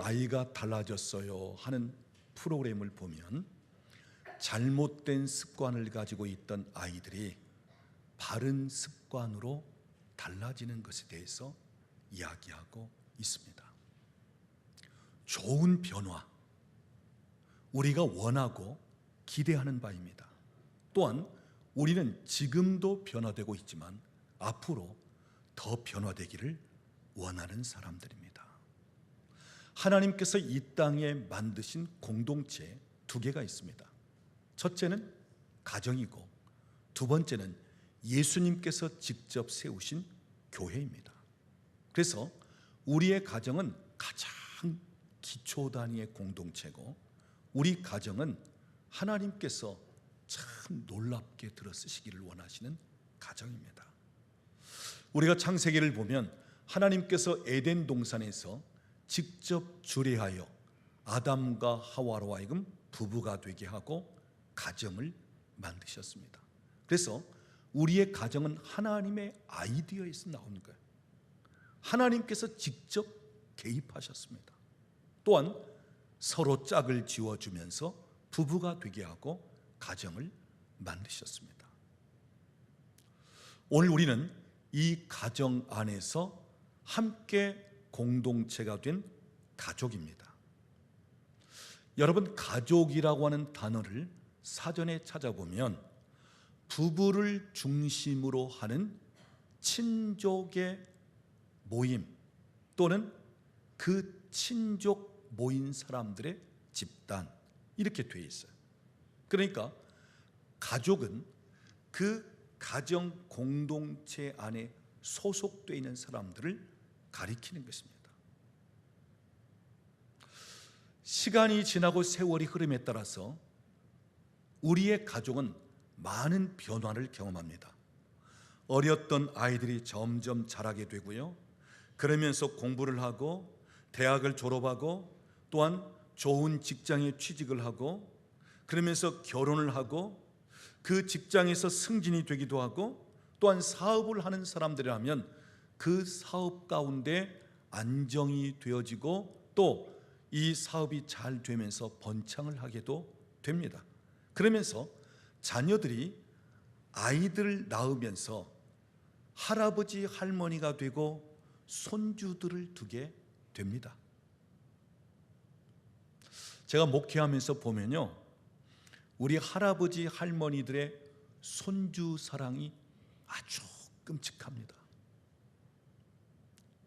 아이가 달라졌어요 하는 프로그램을 보면 잘못된 습관을 가지고 있던 아이들이 바른 습관으로 달라지는 것에 대해서 이야기하고 있습니다. 좋은 변화, 우리가 원하고 기대하는 바입니다. 또한 우리는 지금도 변화되고 있지만 앞으로 더 변화되기를 원하는 사람들입니다. 하나님께서 이 땅에 만드신 공동체 두 개가 있습니다. 첫째는 가정이고 두 번째는 예수님께서 직접 세우신 교회입니다. 그래서 우리의 가정은 가장 기초 단위의 공동체고 우리 가정은 하나님께서 참 놀랍게 들어 쓰시기를 원하시는 가정입니다. 우리가 창세기를 보면 하나님께서 에덴 동산에서 직접 주례하여 아담과 하와로 하여금 부부가 되게 하고 가정을 만드셨습니다. 그래서 우리의 가정은 하나님의 아이디어에서 나오는 거예요. 하나님께서 직접 개입하셨습니다. 또한 서로 짝을 지어주면서 부부가 되게 하고 가정을 만드셨습니다. 오늘 우리는 이 가정 안에서 함께 공동체가 된 가족입니다. 여러분, 가족이라고 하는 단어를 사전에 찾아보면 부부를 중심으로 하는 친족의 모임 또는 그 친족 모인 사람들의 집단 이렇게 되어 있어요. 그러니까 가족은 그 가정 공동체 안에 소속되어 있는 사람들을 가리키는 것입니다. 시간이 지나고 세월이 흐름에 따라서 우리의 가족은 많은 변화를 경험합니다. 어렸던 아이들이 점점 자라게 되고요. 그러면서 공부를 하고 대학을 졸업하고 또한 좋은 직장에 취직을 하고 그러면서 결혼을 하고 그 직장에서 승진이 되기도 하고 또한 사업을 하는 사람들이라면 그 사업 가운데 안정이 되어지고 또 이 사업이 잘 되면서 번창을 하게도 됩니다. 그러면서 자녀들이 아이들을 낳으면서 할아버지 할머니가 되고 손주들을 두게 됩니다. 제가 목회하면서 보면요, 우리 할아버지 할머니들의 손주 사랑이 아주 끔찍합니다.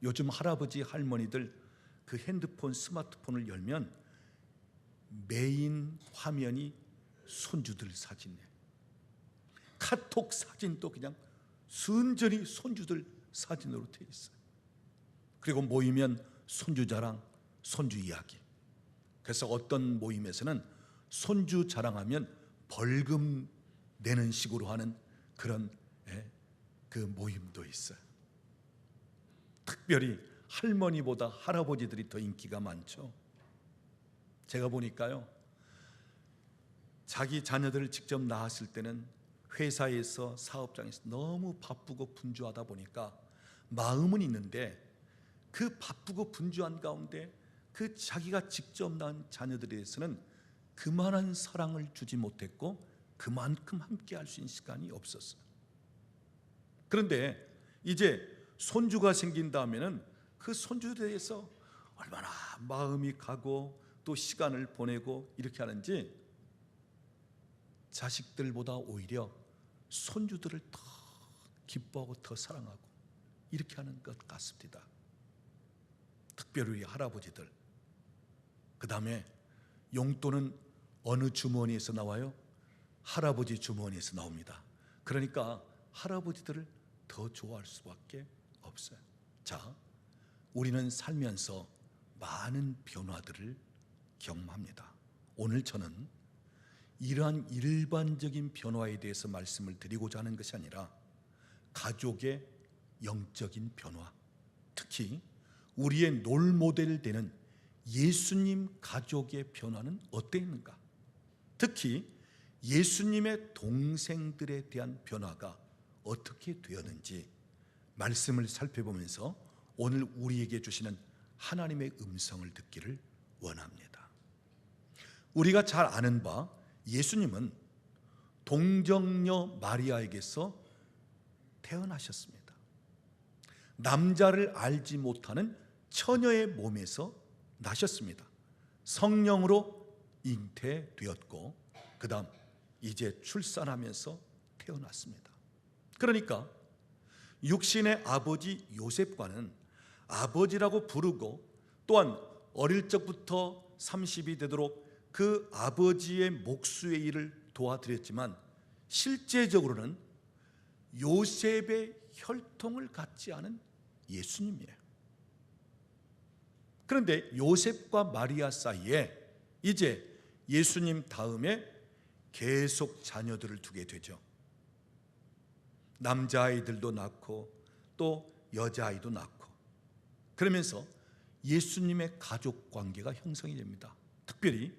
요즘 할아버지 할머니들 그 핸드폰 스마트폰을 열면 메인 화면이 손주들 사진이에요. 카톡 사진도 그냥 순전히 손주들 사진으로 되어 있어요. 그리고 모이면 손주 자랑, 손주 이야기. 그래서 어떤 모임에서는 손주 자랑하면 벌금 내는 식으로 하는 그런 그 모임도 있어요. 특별히 할머니보다 할아버지들이 더 인기가 많죠. 제가 보니까요, 자기 자녀들을 직접 낳았을 때는 회사에서 사업장에서 너무 바쁘고 분주하다 보니까 마음은 있는데 그 바쁘고 분주한 가운데 그 자기가 직접 낳은 자녀들에 대해서는 그만한 사랑을 주지 못했고 그만큼 함께 할 수 있는 시간이 없었어요. 그런데 이제 손주가 생긴 다음에는 그 손주에 대해서 얼마나 마음이 가고 또 시간을 보내고 이렇게 하는지 자식들보다 오히려 손주들을 더 기뻐하고 더 사랑하고 이렇게 하는 것 같습니다. 특별히 우리 할아버지들. 그 다음에 용돈은 어느 주머니에서 나와요? 할아버지 주머니에서 나옵니다. 그러니까 할아버지들을 더 좋아할 수밖에 없어요. 자, 우리는 살면서 많은 변화들을 경험합니다. 오늘 저는 이러한 일반적인 변화에 대해서 말씀을 드리고자 하는 것이 아니라 가족의 영적인 변화, 특히 우리의 롤모델 되는 예수님 가족의 변화는 어땠는가? 특히 예수님의 동생들에 대한 변화가 어떻게 되었는지 말씀을 살펴보면서 오늘 우리에게 주시는 하나님의 음성을 듣기를 원합니다. 우리가 잘 아는 바 예수님은 동정녀 마리아에게서 태어나셨습니다. 남자를 알지 못하는 처녀의 몸에서 나셨습니다. 성령으로 잉태되었고 그 다음 이제 출산하면서 태어났습니다. 그러니까 육신의 아버지 요셉과는 아버지라고 부르고 또한 어릴 적부터 30이 되도록 그 아버지의 목수의 일을 도와드렸지만 실제적으로는 요셉의 혈통을 갖지 않은 예수님이에요. 그런데 요셉과 마리아 사이에 이제 예수님 다음에 계속 자녀들을 두게 되죠. 남자아이들도 낳고 또 여자아이도 낳고 그러면서 예수님의 가족 관계가 형성이 됩니다. 특별히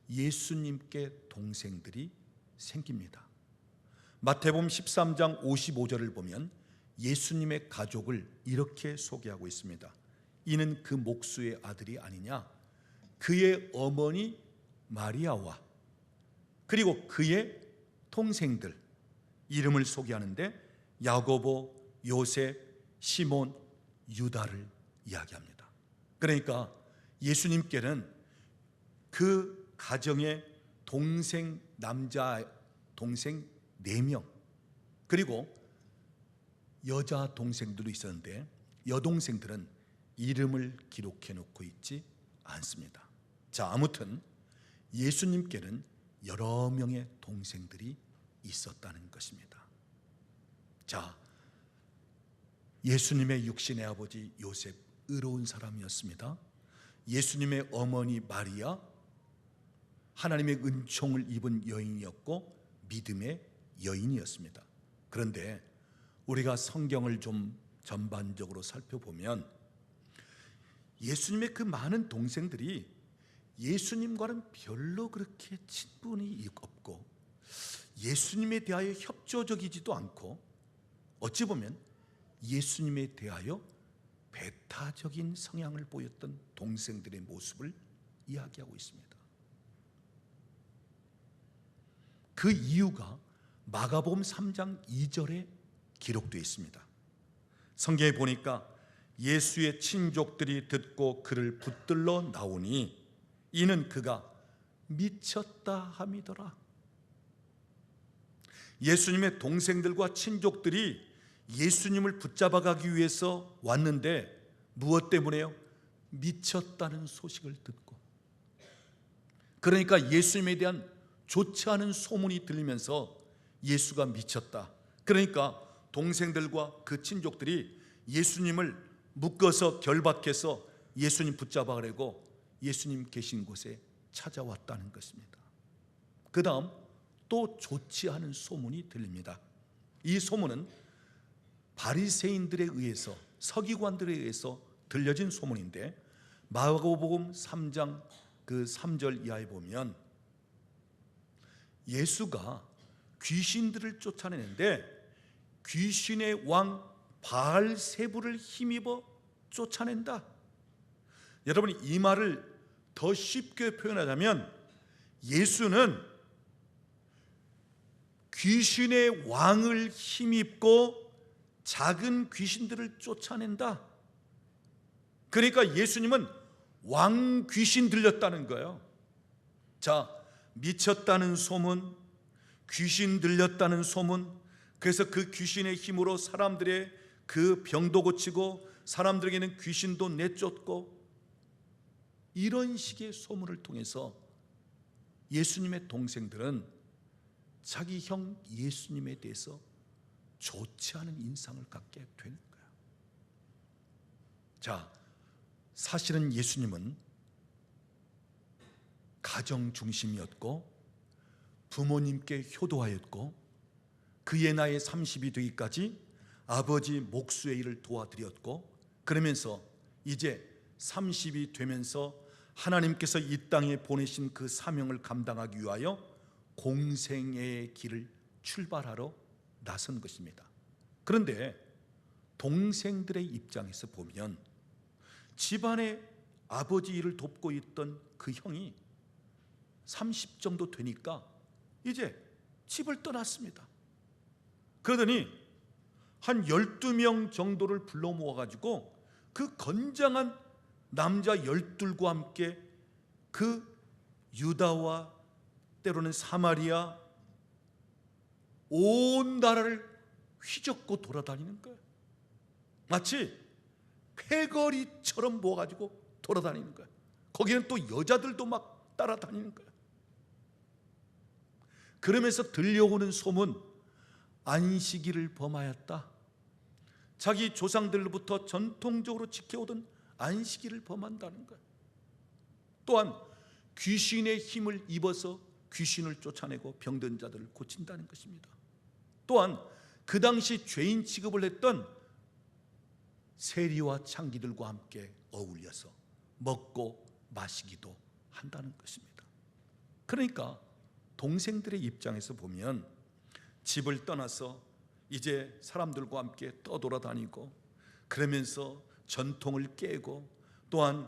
예수님께 동생들이 생깁니다. 마태복음 13장 55절을 보면 예수님의 가족을 이렇게 소개하고 있습니다. 이는 그 목수의 아들이 아니냐? 그의 어머니 마리아와 그리고 그의 동생들 이름을 소개하는데 야고보, 요셉, 시몬, 유다를 이야기합니다. 그러니까 예수님께는 그 가정의 동생 남자 동생 4명 그리고 여자 동생들도 있었는데 여동생들은 이름을 기록해 놓고 있지 않습니다. 자, 아무튼 예수님께는 여러 명의 동생들이 있었다는 것입니다. 자, 예수님의 육신의 아버지 요셉 의로운 사람이었습니다. 예수님의 어머니 마리아 하나님의 은총을 입은 여인이었고 믿음의 여인이었습니다. 그런데 우리가 성경을 좀 전반적으로 살펴보면 예수님의 그 많은 동생들이 예수님과는 별로 그렇게 친분이 없고 예수님에 대하여 협조적이지도 않고 어찌 보면 예수님에 대하여 배타적인 성향을 보였던 동생들의 모습을 이야기하고 있습니다. 그 이유가 마가복음 3장 2절에 기록되어 있습니다. 성경에 보니까 예수의 친족들이 듣고 그를 붙들러 나오니 이는 그가 미쳤다 함이더라. 예수님의 동생들과 친족들이 예수님을 붙잡아 가기 위해서 왔는데 무엇 때문에요? 미쳤다는 소식을 듣고. 그러니까 예수님에 대한 좋지 않은 소문이 들리면서 예수가 미쳤다. 그러니까 동생들과 그 친족들이 예수님을 묶어서 결박해서 예수님 붙잡아 가려고 예수님 계신 곳에 찾아왔다는 것입니다. 그 다음 또 좋지 않은 소문이 들립니다. 이 소문은 바리새인들에 의해서 서기관들에 의해서 들려진 소문인데 마가복음 3장 그 3절 이하에 보면 예수가 귀신들을 쫓아내는데 귀신의 왕 바알세불을 힘입어 쫓아낸다. 여러분이 이 말을 더 쉽게 표현하자면 예수는 귀신의 왕을 힘입고 작은 귀신들을 쫓아낸다. 그러니까 예수님은 왕 귀신 들렸다는 거예요. 자, 미쳤다는 소문, 귀신 들렸다는 소문, 그래서 그 귀신의 힘으로 사람들의 그 병도 고치고 사람들에게는 귀신도 내쫓고 이런 식의 소문을 통해서 예수님의 동생들은 자기 형 예수님에 대해서 좋지 않은 인상을 갖게 되는 거예요. 자, 사실은 예수님은 가정 중심이었고 부모님께 효도하였고 그의 나이 30이 되기까지 아버지 목수의 일을 도와드렸고 그러면서 이제 30이 되면서 하나님께서 이 땅에 보내신 그 사명을 감당하기 위하여 공생애의 길을 출발하러 나선 것입니다. 그런데 동생들의 입장에서 보면 집안에 아버지 일을 돕고 있던 그 형이 30 정도 되니까 이제 집을 떠났습니다. 그러더니 한 12명 정도를 불러 모아가지고 그 건장한 남자 12과 함께 그 유다와 때로는 사마리아 온 나라를 휘젓고 돌아다니는 거예요. 마치 패거리처럼 모아가지고 돌아다니는 거예요. 거기는 또 여자들도 막 따라다니는 거예요. 그러면서 들려오는 소문, 안식일을 범하였다. 자기 조상들로부터 전통적으로 지켜오던 안식일을 범한다는 거예요. 또한 귀신의 힘을 입어서 귀신을 쫓아내고 병든 자들을 고친다는 것입니다. 또한 그 당시 죄인 취급을 했던 세리와 창기들과 함께 어울려서 먹고 마시기도 한다는 것입니다. 그러니까 동생들의 입장에서 보면 집을 떠나서 이제 사람들과 함께 떠돌아다니고 그러면서 전통을 깨고 또한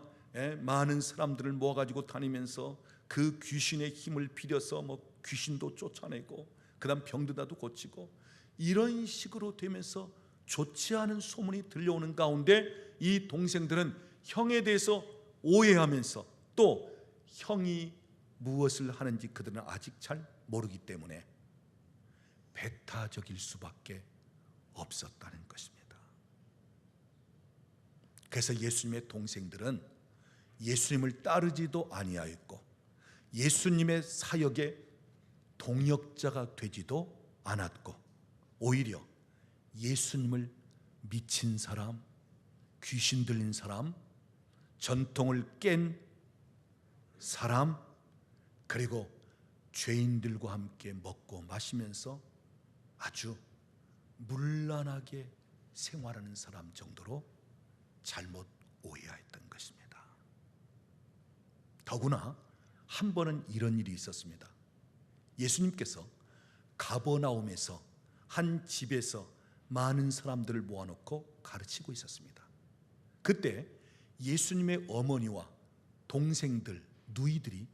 많은 사람들을 모아가지고 다니면서 그 귀신의 힘을 빌려서 뭐 귀신도 쫓아내고 그다음 병드다도 고치고 이런 식으로 되면서 좋지 않은 소문이 들려오는 가운데 이 동생들은 형에 대해서 오해하면서 또 형이 무엇을 하는지 그들은 아직 잘 모르기 때문에 배타적일 수밖에 없었다는 것입니다. 그래서 예수님의 동생들은 예수님을 따르지도 아니하였고 예수님의 사역에 동역자가 되지도 않았고 오히려 예수님을 미친 사람, 귀신 들린 사람, 전통을 깬 사람, 그리고 죄인들과 함께 먹고 마시면서 아주 문란하게 생활하는 사람 정도로 잘못 오해하였던 것입니다. 더구나 한 번은 이런 일이 있었습니다. 예수님께서 가버나움에서 한 집에서 많은 사람들을 모아놓고 가르치고 있었습니다. 그때 예수님의 어머니와 동생들, 누이들이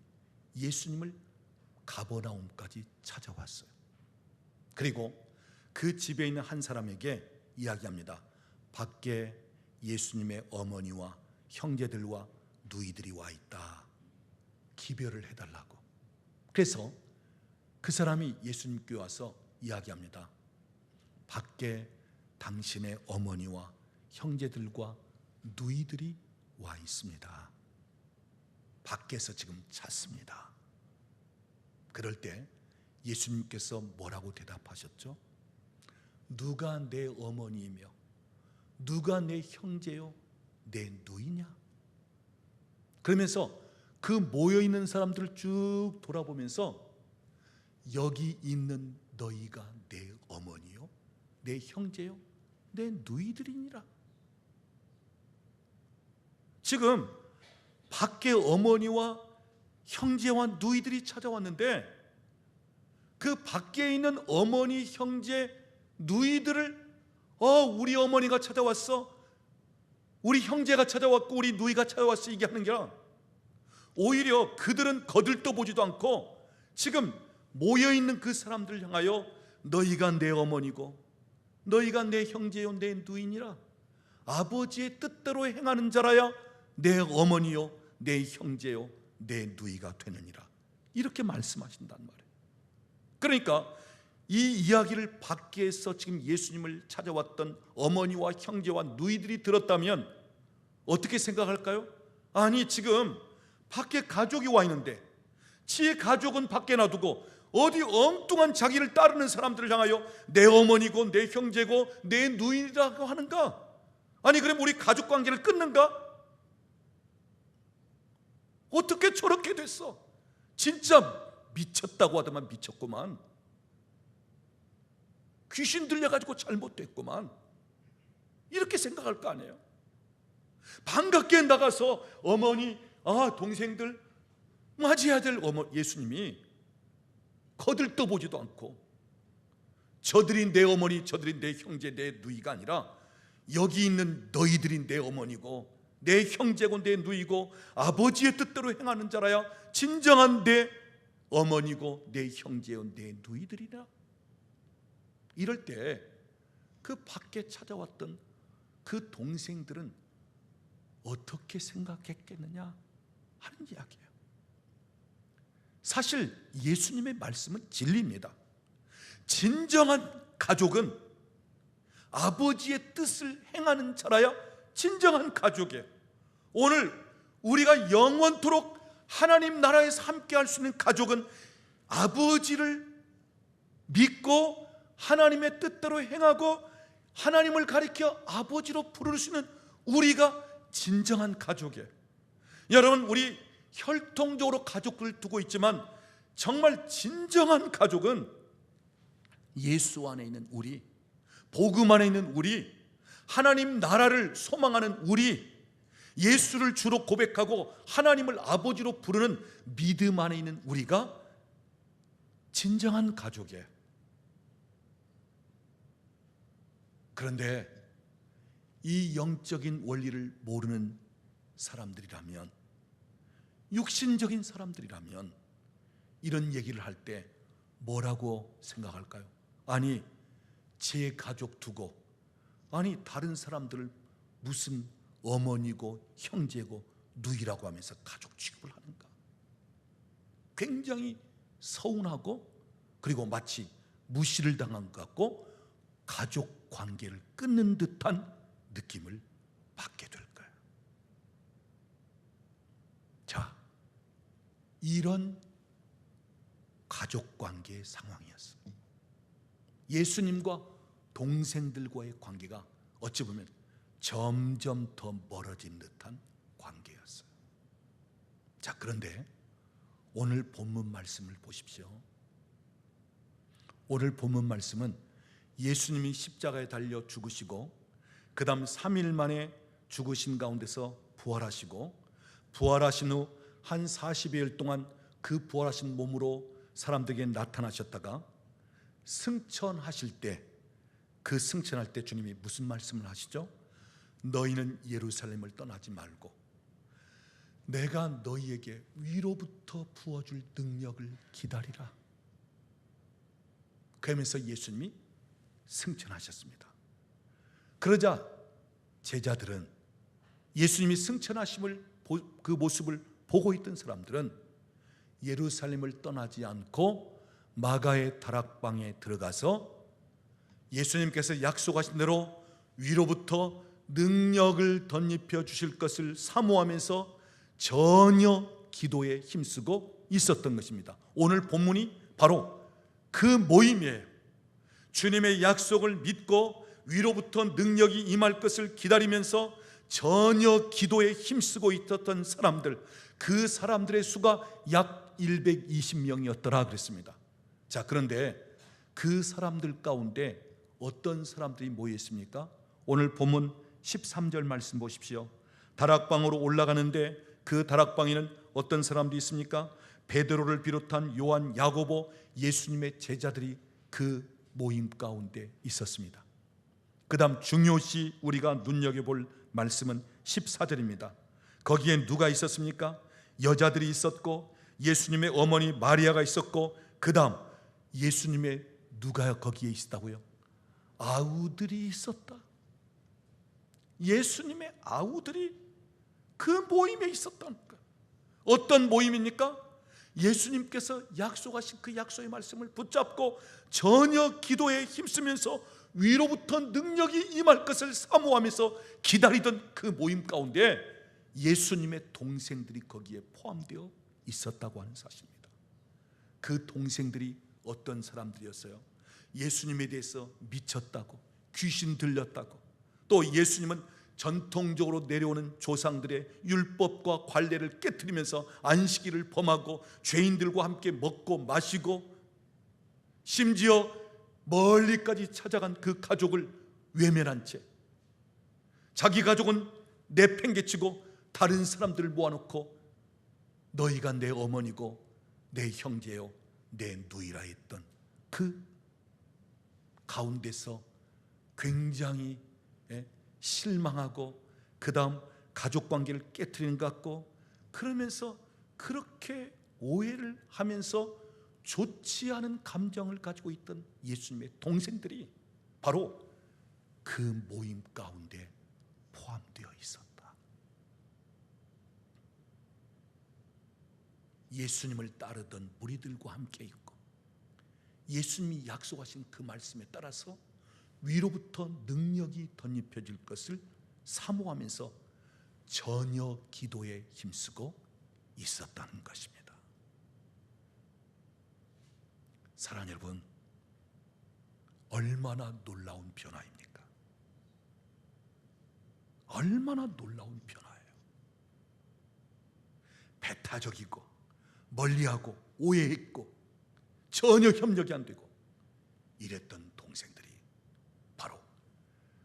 예수님을 가버나움까지 찾아왔어요. 그리고 그 집에 있는 한 사람에게 이야기합니다. 밖에 예수님의 어머니와 형제들과 누이들이 와 있다. 기별을 해달라고. 그래서 그 사람이 예수님께 와서 이야기합니다. 밖에 당신의 어머니와 형제들과 누이들이 와 있습니다. 밖에서 지금 찾습니다. 그럴 때 예수님께서 뭐라고 대답하셨죠? 누가 내 어머니이며 누가 내 형제요 내 누이냐? 그러면서 그 모여있는 사람들을 쭉 돌아보면서 여기 있는 너희가 내 어머니요 내 형제요 내 누이들이니라. 지금 밖에 어머니와 형제와 누이들이 찾아왔는데 그 밖에 있는 어머니, 형제, 누이들을 우리 어머니가 찾아왔어, 우리 형제가 찾아왔고 우리 누이가 찾아왔어 얘기하는 게 아니라 오히려 그들은 거들떠보지도 않고 지금 모여있는 그 사람들을 향하여 너희가 내 어머니고 너희가 내 형제요 내 누이니라. 아버지의 뜻대로 행하는 자라야 내 어머니요 내 형제요 내 누이가 되느니라. 이렇게 말씀하신단 말이에요. 그러니까 이 이야기를 밖에서 지금 예수님을 찾아왔던 어머니와 형제와 누이들이 들었다면 어떻게 생각할까요? 아니 지금 밖에 가족이 와 있는데 지의 가족은 밖에 놔두고 어디 엉뚱한 자기를 따르는 사람들을 향하여 내 어머니고 내 형제고 내 누이라고 하는가? 아니 그럼 우리 가족 관계를 끊는가? 어떻게 저렇게 됐어? 진짜 미쳤다고 하더만 미쳤구만. 귀신 들려가지고 잘못됐구만. 이렇게 생각할 거 아니에요. 반갑게 나가서 어머니, 동생들 맞이해야 될 예수님이 거들떠보지도 않고 저들이 내 어머니, 저들이 내 형제, 내 누이가 아니라 여기 있는 너희들이 내 어머니고 내 형제고 내 누이고 아버지의 뜻대로 행하는 자라야 진정한 내 어머니고 내 형제요 내 누이들이라. 이럴 때 그 밖에 찾아왔던 그 동생들은 어떻게 생각했겠느냐 하는 이야기예요. 사실 예수님의 말씀은 진리입니다. 진정한 가족은 아버지의 뜻을 행하는 자라야 진정한 가족이에요. 오늘 우리가 영원토록 하나님 나라에서 함께 할 수 있는 가족은 아버지를 믿고 하나님의 뜻대로 행하고 하나님을 가리켜 아버지로 부를 수 있는 우리가 진정한 가족이에요. 여러분, 우리 혈통적으로 가족들을 두고 있지만 정말 진정한 가족은 예수 안에 있는 우리, 복음 안에 있는 우리, 하나님 나라를 소망하는 우리, 예수를 주로 고백하고 하나님을 아버지로 부르는 믿음 안에 있는 우리가 진정한 가족이에요. 그런데 이 영적인 원리를 모르는 사람들이라면, 육신적인 사람들이라면 이런 얘기를 할 때 뭐라고 생각할까요? 아니, 제 가족 두고 아니 다른 사람들을 무슨 어머니고 형제고 누이라고 하면서 가족 취급을 하는가? 굉장히 서운하고 그리고 마치 무시를 당한 것 같고 가족 관계를 끊는 듯한 느낌을 받게 될 거예요. 자, 이런 가족 관계의 상황이었어요. 예수님과 동생들과의 관계가 어찌 보면 점점 더 멀어진 듯한 관계였어요. 자, 그런데 오늘 본문 말씀을 보십시오. 오늘 본문 말씀은 예수님이 십자가에 달려 죽으시고 그 다음 3일 만에 죽으신 가운데서 부활하시고 부활하신 후 한 40여일 동안 그 부활하신 몸으로 사람들에게 나타나셨다가 승천하실 때, 그 승천할 때 주님이 무슨 말씀을 하시죠? 너희는 예루살렘을 떠나지 말고 내가 너희에게 위로부터 부어줄 능력을 기다리라. 그러면서 예수님이 승천하셨습니다. 그러자 제자들은 예수님이 승천하심을 그 모습을 보고 있던 사람들은 예루살렘을 떠나지 않고 마가의 다락방에 들어가서 예수님께서 약속하신 대로 위로부터 능력을 덧입혀 주실 것을 사모하면서 전혀 기도에 힘쓰고 있었던 것입니다. 오늘 본문이 바로 그 모임이에요. 주님의 약속을 믿고 위로부터 능력이 임할 것을 기다리면서 전혀 기도에 힘쓰고 있었던 사람들, 그 사람들의 수가 약 120명이었더라 그랬습니다. 자, 그런데 그 사람들 가운데 어떤 사람들이 모여 있습니까? 오늘 본문 13절 말씀 보십시오. 다락방으로 올라가는데 그 다락방에는 어떤 사람들이 있습니까? 베드로를 비롯한 요한, 야고보, 예수님의 제자들이 그 모임 가운데 있었습니다. 그 다음 중요시 우리가 눈여겨볼 말씀은 14절입니다. 거기에 누가 있었습니까? 여자들이 있었고 예수님의 어머니 마리아가 있었고 그 다음 예수님의 누가 거기에 있었다고요? 아우들이 있었다. 예수님의 아우들이 그 모임에 있었다는 거예요. 어떤 모임입니까? 예수님께서 약속하신 그 약속의 말씀을 붙잡고 전혀 기도에 힘쓰면서 위로부터 능력이 임할 것을 사모하면서 기다리던 그 모임 가운데 예수님의 동생들이 거기에 포함되어 있었다고 하는 사실입니다. 그 동생들이 어떤 사람들이었어요? 예수님에 대해서 미쳤다고, 귀신 들렸다고, 또 예수님은 전통적으로 내려오는 조상들의 율법과 관례를 깨트리면서 안식일을 범하고 죄인들과 함께 먹고 마시고 심지어 멀리까지 찾아간 그 가족을 외면한 채 자기 가족은 내팽개치고 다른 사람들을 모아놓고 너희가 내 어머니고 내 형제요 내 누이라 했던 그 가운데서 굉장히 실망하고 그 다음 가족 관계를 깨트리는 것 같고, 그러면서 그렇게 오해를 하면서 좋지 않은 감정을 가지고 있던 예수님의 동생들이 바로 그 모임 가운데 포함되어 있었다. 예수님을 따르던 무리들과 함께 있고, 예수님이 약속하신 그 말씀에 따라서 위로부터 능력이 덧입혀질 것을 사모하면서 전혀 기도에 힘쓰고 있었다는 것입니다. 사랑하는 여러분, 얼마나 놀라운 변화입니까? 얼마나 놀라운 변화예요. 배타적이고 멀리하고 오해했고 전혀 협력이 안 되고 이랬던 동생들이 바로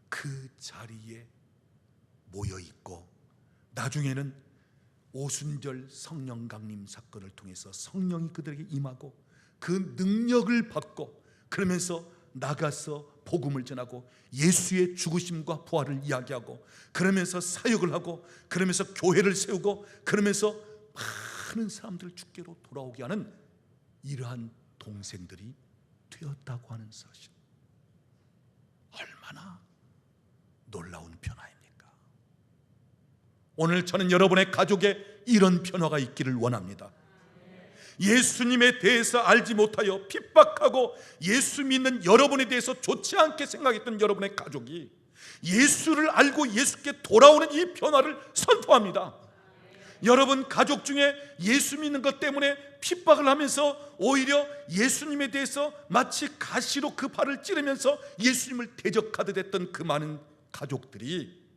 그 자리에 모여 있고, 나중에는 오순절 성령 강림 사건을 통해서 성령이 그들에게 임하고 그 능력을 받고, 그러면서 나가서 복음을 전하고 예수의 죽으심과 부활을 이야기하고, 그러면서 사역을 하고, 그러면서 교회를 세우고, 그러면서 많은 사람들을 주께로 돌아오게 하는 이러한 동생들이 되었다고 하는 사실, 얼마나 놀라운 변화입니까? 오늘 저는 여러분의 가족에 이런 변화가 있기를 원합니다. 예수님에 대해서 알지 못하여 핍박하고 예수 믿는 여러분에 대해서 좋지 않게 생각했던 여러분의 가족이 예수를 알고 예수께 돌아오는 이 변화를 선포합니다. 여러분 가족 중에 예수 믿는 것 때문에 핍박을 하면서 오히려 예수님에 대해서 마치 가시로 그 발을 찌르면서 예수님을 대적하듯 했던 그 많은 가족들이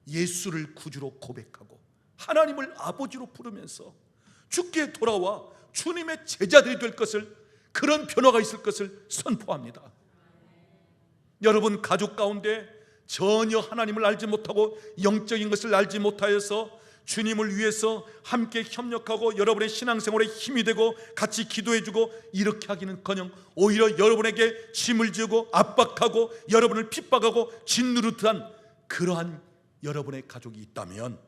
예수를 구주로 고백하고 하나님을 아버지로 부르면서 주께 돌아와 주님의 제자들이 될 것을, 그런 변화가 있을 것을 선포합니다. 여러분 가족 가운데 전혀 하나님을 알지 못하고 영적인 것을 알지 못하여서 주님을 위해서 함께 협력하고 여러분의 신앙생활에 힘이 되고 같이 기도해주고 이렇게 하기는커녕 오히려 여러분에게 짐을 지고 압박하고 여러분을 핍박하고 짓누르듯한 그러한 여러분의 가족이 있다면,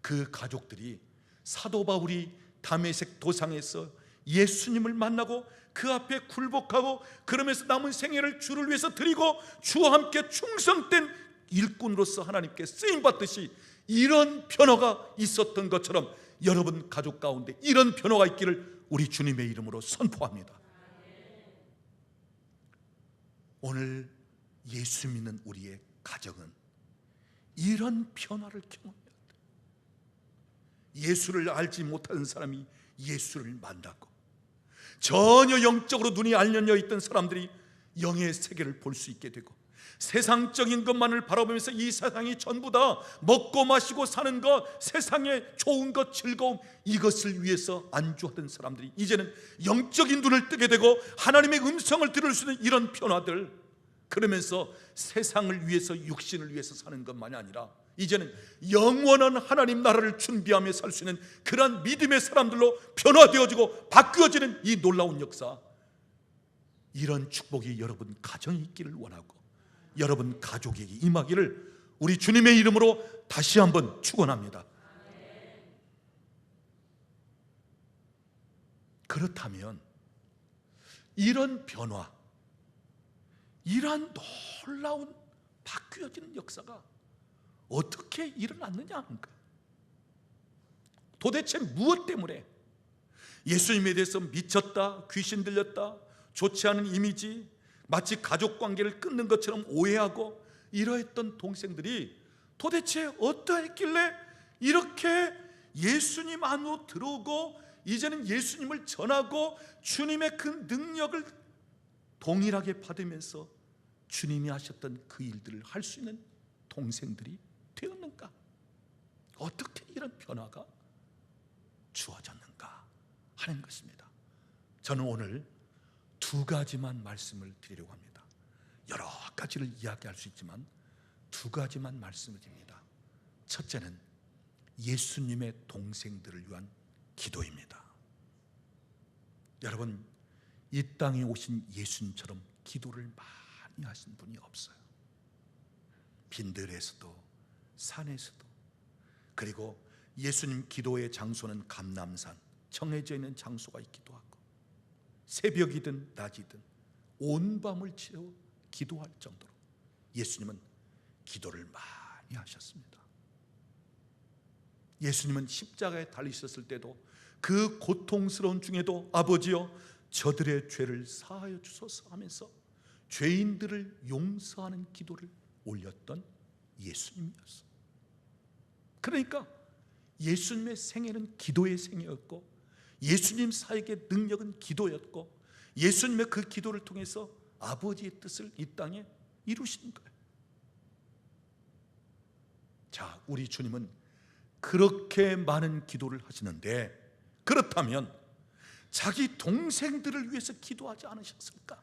그 가족들이 사도 바울이 다메섹 도상에서 예수님을 만나고 그 앞에 굴복하고 그러면서 남은 생애를 주를 위해서 드리고 주와 함께 충성된 일꾼으로서 하나님께 쓰임받듯이 이런 변화가 있었던 것처럼 여러분 가족 가운데 이런 변화가 있기를 우리 주님의 이름으로 선포합니다. 오늘 예수 믿는 우리의 가정은 이런 변화를 경험해야 돼요. 예수를 알지 못하는 사람이 예수를 만나고, 전혀 영적으로 눈이 알려져 있던 사람들이 영의 세계를 볼 수 있게 되고, 세상적인 것만을 바라보면서 이 세상이 전부 다 먹고 마시고 사는 것, 세상의 좋은 것, 즐거움, 이것을 위해서 안주하던 사람들이 이제는 영적인 눈을 뜨게 되고 하나님의 음성을 들을 수 있는 이런 변화들, 그러면서 세상을 위해서 육신을 위해서 사는 것만이 아니라 이제는 영원한 하나님 나라를 준비하며 살 수 있는 그러한 믿음의 사람들로 변화되어지고 바뀌어지는 이 놀라운 역사, 이런 축복이 여러분 가정에 있기를 원하고 여러분 가족에게 임하기를 우리 주님의 이름으로 다시 한번 축원합니다. 그렇다면 이런 변화, 이러한 놀라운 바뀌어지는 역사가 어떻게 일어났느냐 하는가? 도대체 무엇 때문에 예수님에 대해서 미쳤다, 귀신 들렸다, 좋지 않은 이미지, 마치 가족 관계를 끊는 것처럼 오해하고 이러했던 동생들이 도대체 어떠했길래 이렇게 예수님 안으로 들어오고 이제는 예수님을 전하고 주님의 그 능력을 동일하게 받으면서 주님이 하셨던 그 일들을 할 수 있는 동생들이 되었는가? 어떻게 이런 변화가 주어졌는가 하는 것입니다. 저는 오늘 두 가지만 말씀을 드리려고 합니다. 여러 가지를 이야기할 수 있지만 두 가지만 말씀을 드립니다. 첫째는 예수님의 동생들을 위한 기도입니다. 여러분, 이 땅에 오신 예수님처럼 기도를 많이 하신 분이 없어요. 빈들에서도 산에서도, 그리고 예수님 기도의 장소는 감람산, 정해져 있는 장소가 있기도 하고, 새벽이든 낮이든 온 밤을 채워 기도할 정도로 예수님은 기도를 많이 하셨습니다. 예수님은 십자가에 달리셨을 때도 그 고통스러운 중에도 아버지여 저들의 죄를 사하여 주소서 하면서 죄인들을 용서하는 기도를 올렸던 예수님이었어. 그러니까 예수님의 생애는 기도의 생애였고, 예수님 사역의 능력은 기도였고, 예수님의 그 기도를 통해서 아버지의 뜻을 이 땅에 이루신 거예요. 자, 우리 주님은 그렇게 많은 기도를 하시는데, 그렇다면 자기 동생들을 위해서 기도하지 않으셨을까?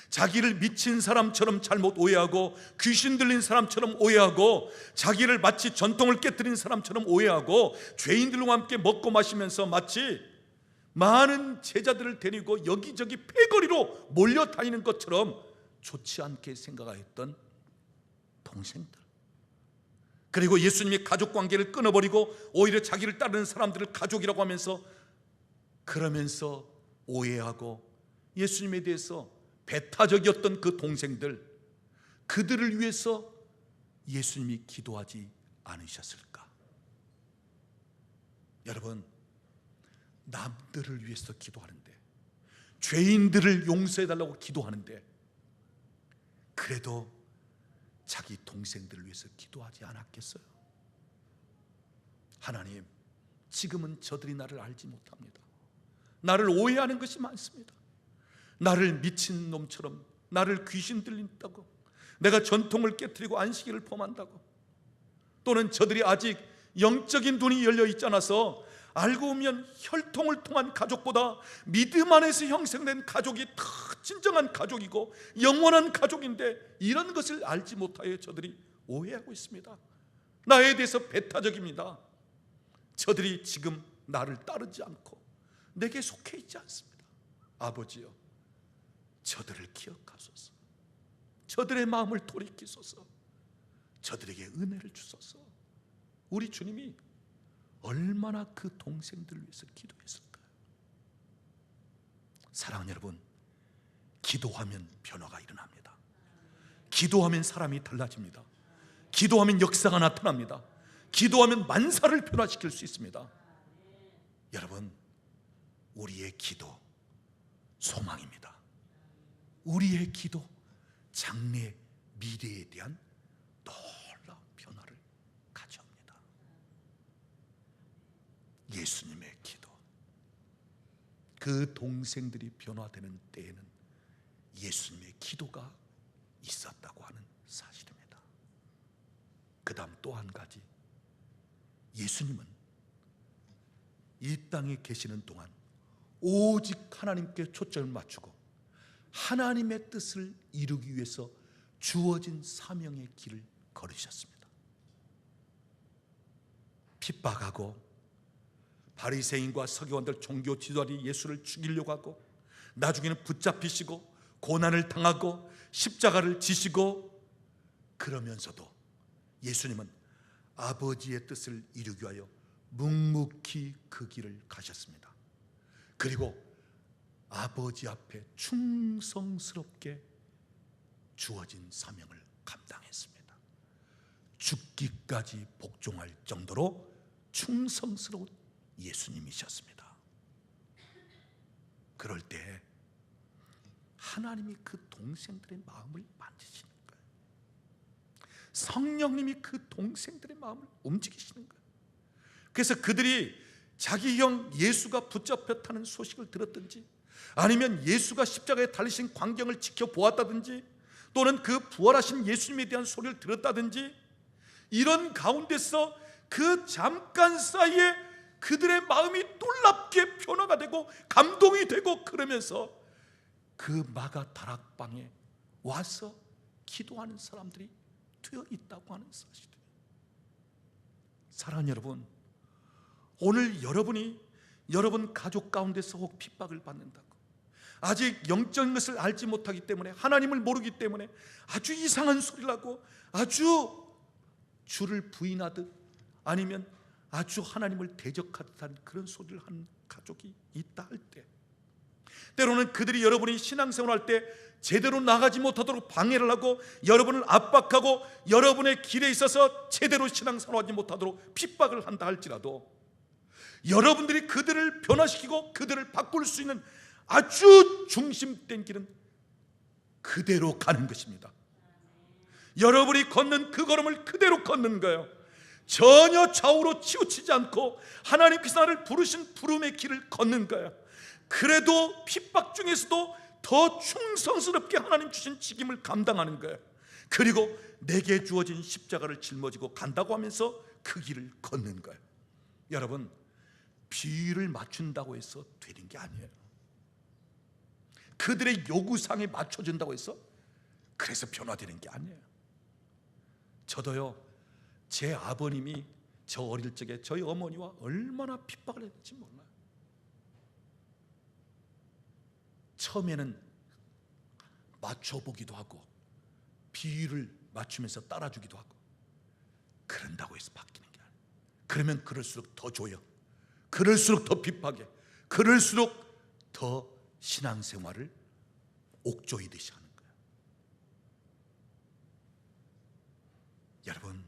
자기를 미친 사람처럼 잘못 오해하고, 귀신 들린 사람처럼 오해하고, 자기를 마치 전통을 깨뜨린 사람처럼 오해하고, 죄인들과 함께 먹고 마시면서 마치 많은 제자들을 데리고 여기저기 패거리로 몰려다니는 것처럼 좋지 않게 생각하였던 동생들, 그리고 예수님이 가족관계를 끊어버리고 오히려 자기를 따르는 사람들을 가족이라고 하면서 그러면서 오해하고 예수님에 대해서 배타적이었던 그 동생들, 그들을 위해서 예수님이 기도하지 않으셨을까? 여러분, 남들을 위해서 기도하는데, 죄인들을 용서해달라고 기도하는데, 그래도 자기 동생들을 위해서 기도하지 않았겠어요? 하나님, 지금은 저들이 나를 알지 못합니다. 나를 오해하는 것이 많습니다. 나를 미친 놈처럼, 나를 귀신 들린다고, 내가 전통을 깨트리고 안식일을 범한다고, 또는 저들이 아직 영적인 눈이 열려 있지 않아서 알고 보면 혈통을 통한 가족보다 믿음 안에서 형성된 가족이 더 진정한 가족이고 영원한 가족인데, 이런 것을 알지 못하여 저들이 오해하고 있습니다. 나에 대해서 배타적입니다. 저들이 지금 나를 따르지 않고 내게 속해 있지 않습니다. 아버지여, 저들을 기억하소서. 저들의 마음을 돌이키소서. 저들에게 은혜를 주소서. 우리 주님이 얼마나 그 동생들을 위해서 기도했을까요? 사랑하는 여러분, 기도하면 변화가 일어납니다. 기도하면 사람이 달라집니다. 기도하면 역사가 나타납니다. 기도하면 만사를 변화시킬 수 있습니다. 여러분, 우리의 기도 소망입니다. 우리의 기도 장래 미래에 대한 놀라운 변화를 가져옵니다. 예수님의 기도, 그 동생들이 변화되는 때에는 예수님의 기도가 있었다고 하는 사실입니다. 그 다음 또 한 가지, 예수님은 이 땅에 계시는 동안 오직 하나님께 초점을 맞추고 하나님의 뜻을 이루기 위해서 주어진 사명의 길을 걸으셨습니다. 핍박하고 바리새인과 서기관들, 종교 지도자들이 예수를 죽이려고 하고, 나중에는 붙잡히시고 고난을 당하고 십자가를 지시고, 그러면서도 예수님은 아버지의 뜻을 이루기 위하여 묵묵히 그 길을 가셨습니다. 그리고 아버지 앞에 충성스럽게 주어진 사명을 감당했습니다. 죽기까지 복종할 정도로 충성스러운 예수님이셨습니다. 그럴 때 하나님이 그 동생들의 마음을 만지시는 거예요. 성령님이 그 동생들의 마음을 움직이시는 거예요. 그래서 그들이 자기 형 예수가 붙잡혔다는 소식을 들었든지, 아니면 예수가 십자가에 달리신 광경을 지켜보았다든지, 또는 그 부활하신 예수님에 대한 소리를 들었다든지, 이런 가운데서 그 잠깐 사이에 그들의 마음이 놀랍게 변화가 되고 감동이 되고, 그러면서 그 마가 다락방에 와서 기도하는 사람들이 되어 있다고 하는 사실이에요. 사랑하는 여러분, 오늘 여러분이 여러분 가족 가운데서 혹 핍박을 받는다고, 아직 영적인 것을 알지 못하기 때문에, 하나님을 모르기 때문에 아주 이상한 소리를 하고 아주 주를 부인하듯 아니면 아주 하나님을 대적하듯 한 그런 소리를 하는 가족이 있다 할 때, 때로는 그들이 여러분이 신앙생활할 때 제대로 나가지 못하도록 방해를 하고 여러분을 압박하고 여러분의 길에 있어서 제대로 신앙생활하지 못하도록 핍박을 한다 할지라도, 여러분들이 그들을 변화시키고 그들을 바꿀 수 있는 아주 중심된 길은 그대로 가는 것입니다. 여러분이 걷는 그 걸음을 그대로 걷는 거예요. 전혀 좌우로 치우치지 않고 하나님께서 나를 부르신 부름의 길을 걷는 거예요. 그래도 핍박 중에서도 더 충성스럽게 하나님 주신 직임을 감당하는 거예요. 그리고 내게 주어진 십자가를 짊어지고 간다고 하면서 그 길을 걷는 거예요. 여러분, 비위를 맞춘다고 해서 되는 게 아니에요. 그들의 요구사항에 맞춰준다고 해서 그래서 변화되는 게 아니에요. 저도요, 제 아버님이 저 어릴 적에 저희 어머니와 얼마나 핍박을 했는지 몰라요. 처음에는 맞춰보기도 하고 비위를 맞추면서 따라주기도 하고, 그런다고 해서 바뀌는 게 아니에요. 그러면 그럴수록 더 줘요. 그럴수록 더 핍박해. 그럴수록 더 신앙생활을 옥조이듯이 하는 거예요. 여러분,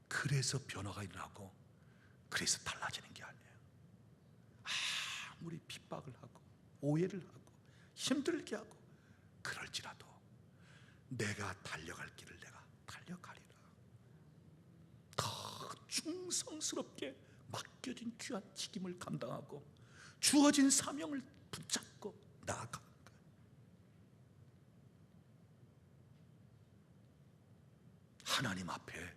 그래서 변화가 일어나고 그래서 달라지는 게 아니에요. 아무리 핍박을 하고 오해를 하고 힘들게 하고 그럴지라도 내가 달려갈 길을 내가 달려가리라. 더 충성스럽게 맡겨진 귀한 책임을 감당하고 주어진 사명을 붙잡고 나아가는 거예요. 하나님 앞에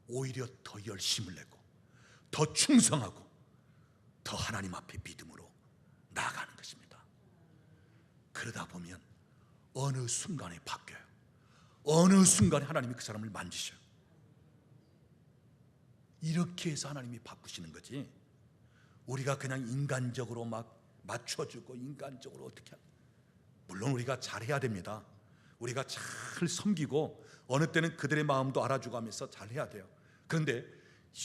오히려 더 열심을 내고 더 충성하고 더 하나님 앞에 믿음으로 나아가는 것입니다. 그러다 보면 어느 순간에 바뀌어요. 어느 순간에 하나님이 그 사람을 만지셔요. 이렇게 해서 하나님이 바꾸시는 거지, 우리가 그냥 인간적으로 막 맞춰주고 인간적으로 어떻게 하는, 물론 우리가 잘해야 됩니다. 우리가 잘 섬기고 어느 때는 그들의 마음도 알아주고 하면서 잘해야 돼요. 그런데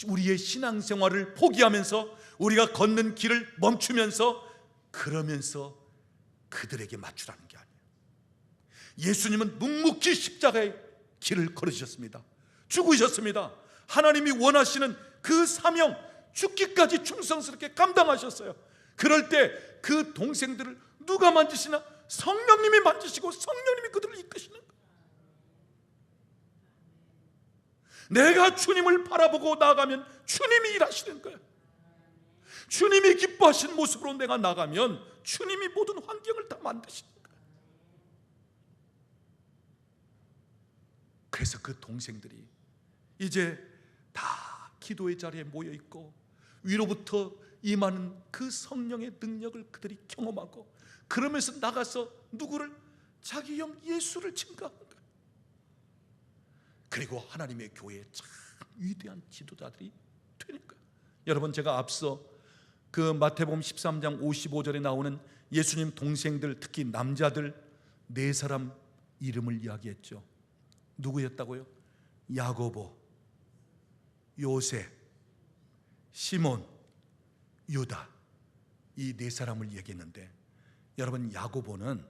우리의 신앙생활을 포기하면서 우리가 걷는 길을 멈추면서 그러면서 그들에게 맞추라는 게 아니에요. 예수님은 묵묵히 십자가의 길을 걸으셨습니다. 죽으셨습니다. 하나님이 원하시는 그 사명, 죽기까지 충성스럽게 감당하셨어요. 그럴 때 그 동생들을 누가 만지시나? 성령님이 만지시고 성령님이 그들을 이끄시는 거예요. 내가 주님을 바라보고 나아가면 주님이 일하시는 거예요. 주님이 기뻐하시는 모습으로 내가 나가면 주님이 모든 환경을 다 만드시는 거예요. 그래서 그 동생들이 이제 다 기도의 자리에 모여 있고 위로부터 임하는 그 성령의 능력을 그들이 경험하고, 그러면서 나가서 누구를? 자기 형 예수를 증거하는 거예요. 그리고 하나님의 교회에 참 위대한 지도자들이 되는 거예요. 여러분, 제가 앞서 그 마태복음 13장 55절에 나오는 예수님 동생들, 특히 남자들 4사람 이름을 이야기했죠. 누구였다고요? 야고보, 요셉, 시몬, 유다, 이 4사람을 얘기했는데, 여러분, 야고보는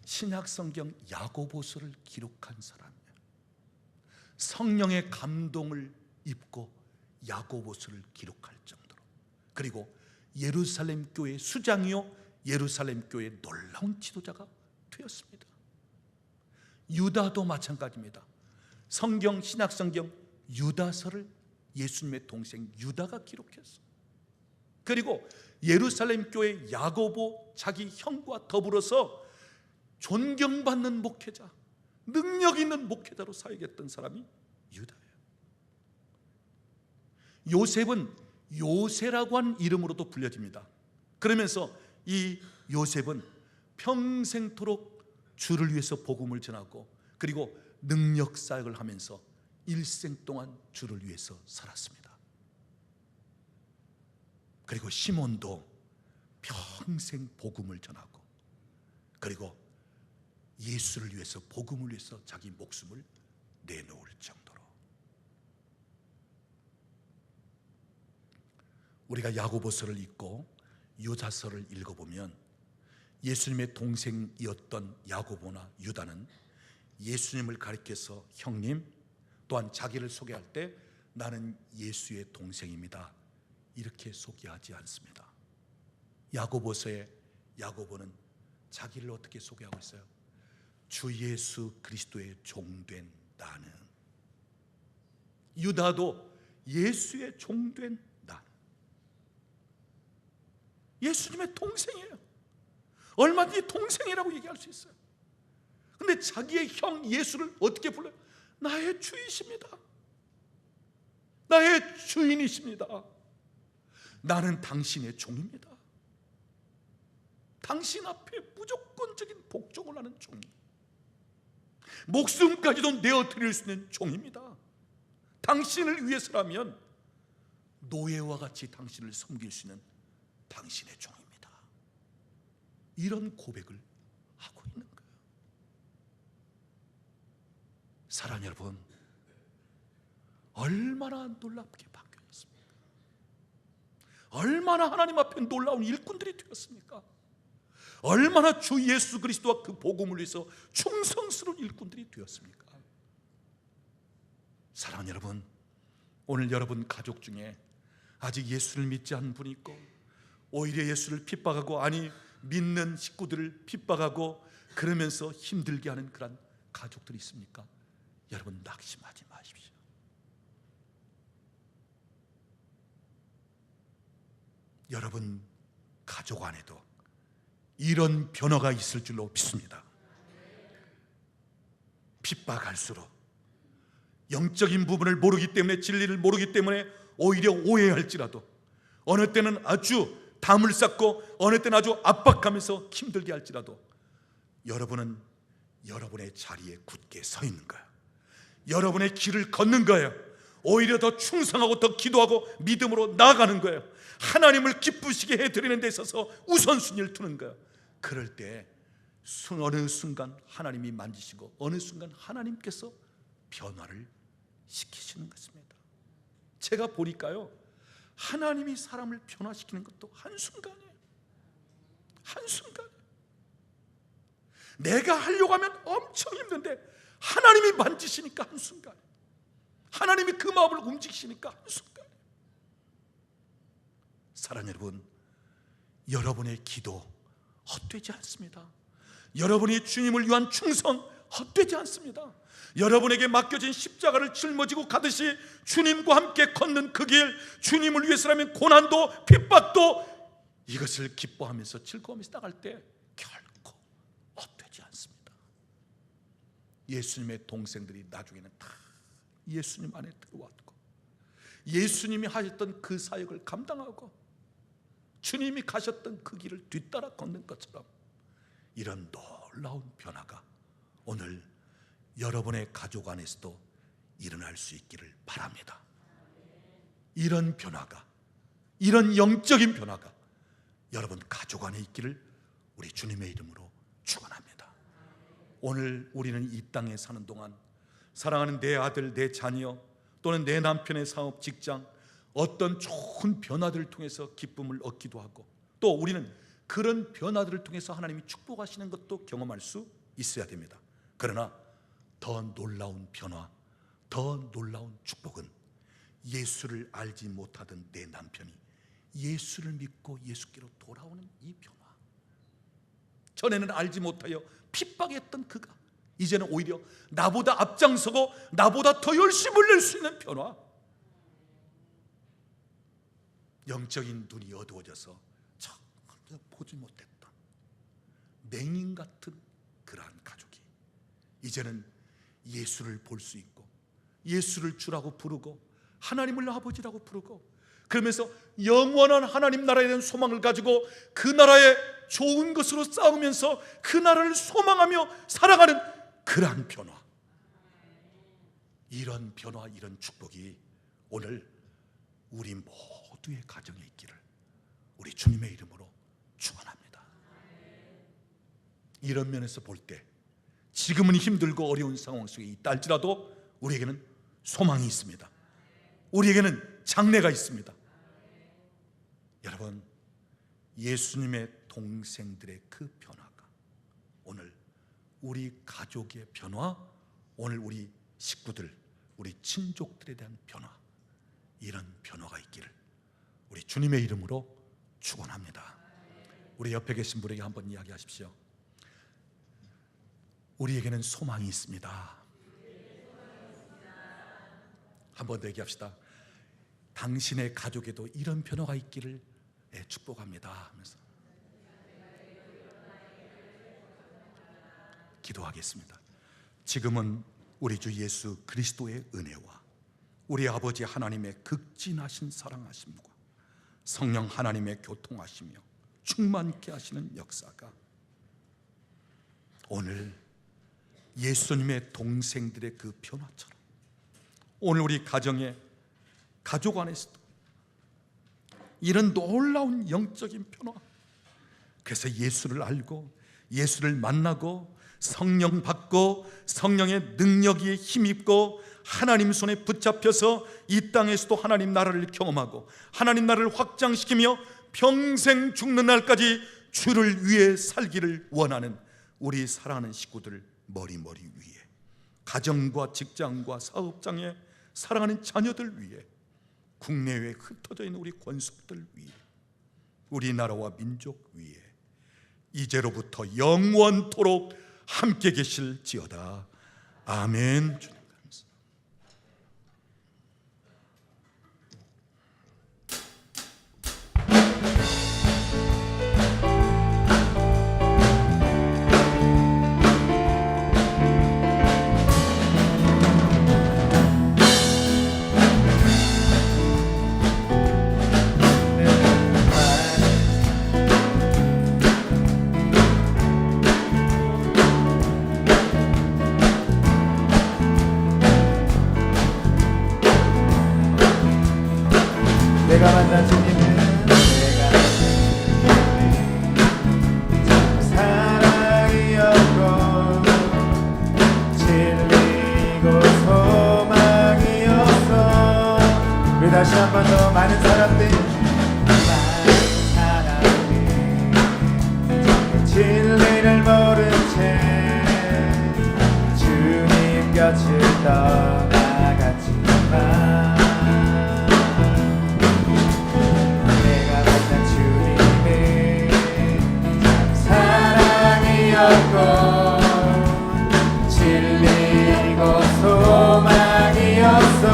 신약성경 야고보서를 기록한 사람이에요. 성령의 감동을 입고 야고보서를 기록할 정도로, 그리고 예루살렘 교회 수장이요 예루살렘 교회의 놀라운 지도자가 되었습니다. 유다도 마찬가지입니다. 성경, 신약성경 유다서를 예수님의 동생 유다가 기록했어요. 그리고 예루살렘 교회 야고보 자기 형과 더불어서 존경받는 목회자, 능력 있는 목회자로 사역했던 사람이 유다예요. 요셉은 요새라고 하는 이름으로도 불려집니다. 그러면서 이 요셉은 평생토록 주를 위해서 복음을 전하고 그리고 능력 사역을 하면서 일생 동안 주를 위해서 살았습니다. 그리고 시몬도 평생 복음을 전하고 그리고 예수를 위해서, 복음을 위해서 자기 목숨을 내놓을 정도로. 우리가 야고보서를 읽고 유다서를 읽어보면 예수님의 동생이었던 야고보나 유다는 예수님을 가리켜서 형님, 또한 자기를 소개할 때 나는 예수의 동생입니다, 이렇게 소개하지 않습니다. 야고보서에 야고보는 자기를 어떻게 소개하고 있어요? 주 예수 그리스도의 종된 나는. 유다도 예수의 종된 나, 예수님의 동생이에요. 얼마든지 동생이라고 얘기할 수 있어요. 근데 자기의 형 예수를 어떻게 불러요? 나의 주이십니다, 나의 주인이십니다, 나는 당신의 종입니다, 당신 앞에 무조건적인 복종을 하는 종, 목숨까지도 내어드릴 수 있는 종입니다. 당신을 위해서라면 노예와 같이 당신을 섬길 수 있는 당신의 종입니다. 이런 고백을 하고 있는 거예요. 사랑하는 여러분, 얼마나 놀랍게 바뀌었습니까? 얼마나 하나님 앞에 놀라운 일꾼들이 되었습니까? 얼마나 주 예수 그리스도와 그 복음을 위해서 충성스러운 일꾼들이 되었습니까? 사랑하는 여러분, 오늘 여러분 가족 중에 아직 예수를 믿지 않은 분이 있고 오히려 예수를 핍박하고, 아니 믿는 식구들을 핍박하고 그러면서 힘들게 하는 그런 가족들이 있습니까? 여러분 낙심하지 마십시오. 여러분 가족 안에도 이런 변화가 있을 줄로 믿습니다. 핍박할수록 영적인 부분을 모르기 때문에, 진리를 모르기 때문에 오히려 오해할지라도, 어느 때는 아주 담을 쌓고 어느 때는 아주 압박하면서 힘들게 할지라도 여러분은 여러분의 자리에 굳게 서 있는 거예요. 여러분의 길을 걷는 거예요. 오히려 더 충성하고 더 기도하고 믿음으로 나아가는 거예요. 하나님을 기쁘시게 해드리는 데 있어서 우선순위를 두는 거예요. 그럴 때 어느 순간 하나님이 만지시고 어느 순간 하나님께서 변화를 시키시는 것입니다. 제가 보니까요, 하나님이 사람을 변화시키는 것도 한순간이에요. 한순간이에요. 내가 하려고 하면 엄청 힘든데 하나님이 만지시니까 한순간, 하나님이 그 마음을 움직이시니까 한순간. 사랑하는 여러분, 여러분의 기도 헛되지 않습니다. 여러분이 주님을 위한 충성 헛되지 않습니다. 여러분에게 맡겨진 십자가를 짊어지고 가듯이 주님과 함께 걷는 그 길, 주님을 위해서라면 고난도 핍박도 이것을 기뻐하면서 즐거워하면서 나갈 때 결코 헛되지 않습니다. 예수님의 동생들이 나중에는 다 예수님 안에 들어왔고 예수님이 하셨던 그 사역을 감당하고 주님이 가셨던 그 길을 뒤따라 걷는 것처럼 이런 놀라운 변화가 오늘 여러분의 가족 안에서도 일어날 수 있기를 바랍니다. 이런 변화가, 이런 영적인 변화가 여러분 가족 안에 있기를 우리 주님의 이름으로 축원합니다. 오늘 우리는 이 땅에 사는 동안 사랑하는 내 아들, 내 자녀 또는 내 남편의 사업, 직장, 어떤 좋은 변화들을 통해서 기쁨을 얻기도 하고, 또 우리는 그런 변화들을 통해서 하나님이 축복하시는 것도 경험할 수 있어야 됩니다. 그러나 더 놀라운 변화, 더 놀라운 축복은 예수를 알지 못하던 내 남편이 예수를 믿고 예수께로 돌아오는 이 변화. 전에는 알지 못하여 핍박했던 그가 이제는 오히려 나보다 앞장서고 나보다 더 열심을 낼 수 있는 변화. 영적인 눈이 어두워져서 전혀 보지 못했던 맹인 같은 그러한 가족이 이제는 예수를 볼 수 있고 예수를 주라고 부르고 하나님을 아버지라고 부르고, 그러면서 영원한 하나님 나라에 대한 소망을 가지고 그 나라의 좋은 것으로 싸우면서 그 나라를 소망하며 살아가는 그러한 변화. 이런 변화, 이런 축복이 오늘 우리 모두의 가정에 있기를 우리 주님의 이름으로 축원합니다. 이런 면에서 볼 때 지금은 힘들고 어려운 상황 속에 있다 할지라도 우리에게는 소망이 있습니다. 우리에게는 장래가 있습니다. 여러분, 예수님의 동생들의 그 변화가 오늘 우리 가족의 변화, 오늘 우리 식구들, 우리 친족들에 대한 변화, 이런 변화가 있기를 우리 주님의 이름으로 축원합니다. 우리 옆에 계신 분에게 한번 이야기하십시오. 우리에게는 소망이 있습니다. 한번 더 얘기합시다. 당신의 가족에도 이런 변화가 있기를 축복합니다 하면서 기도하겠습니다. 지금은 우리 주 예수 그리스도의 은혜와 우리 아버지 하나님의 극진하신 사랑하심과 성령 하나님의 교통하시며 충만케 하시는 역사가 오늘 예수님의 동생들의 그 변화처럼 오늘 우리 가정의 가족 안에서도 이런 놀라운 영적인 변화, 그래서 예수를 알고 예수를 만나고 성령 받고 성령의 능력에 힘입고 하나님 손에 붙잡혀서 이 땅에서도 하나님 나라를 경험하고 하나님 나라를 확장시키며 평생 죽는 날까지 주를 위해 살기를 원하는 우리 사랑하는 식구들 머리머리 위에, 가정과 직장과 사업장에 사랑하는 자녀들 위에, 국내외에 흩어져 있는 우리 권속들 위에, 우리나라와 민족 위에 이제로부터 영원토록 함께 계실지어다. 아멘. 내가 만난 주님은 참 사랑이었고 진리고 소망이었어. 우리 다시 한 번 더 많은 사람들이 진리를 모른 채 주님 곁을 떠나갔지만 진리고 소망이었어.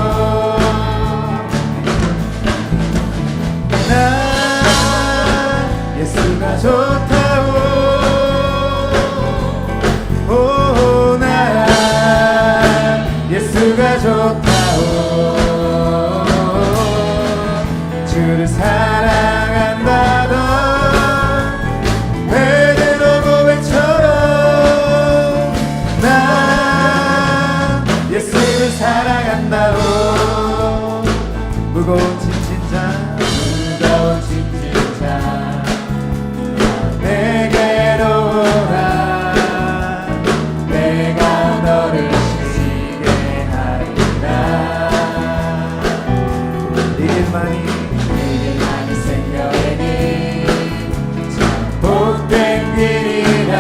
난 예수가 좋다고, 오, 난 예수가 좋다고, 주를 사랑한다던 사랑한다고. 무거운 짐진 자 내게로 오라. 내가 너를 쉬게 하리라. 이 길만이 생명의 길, 참 복된 길이라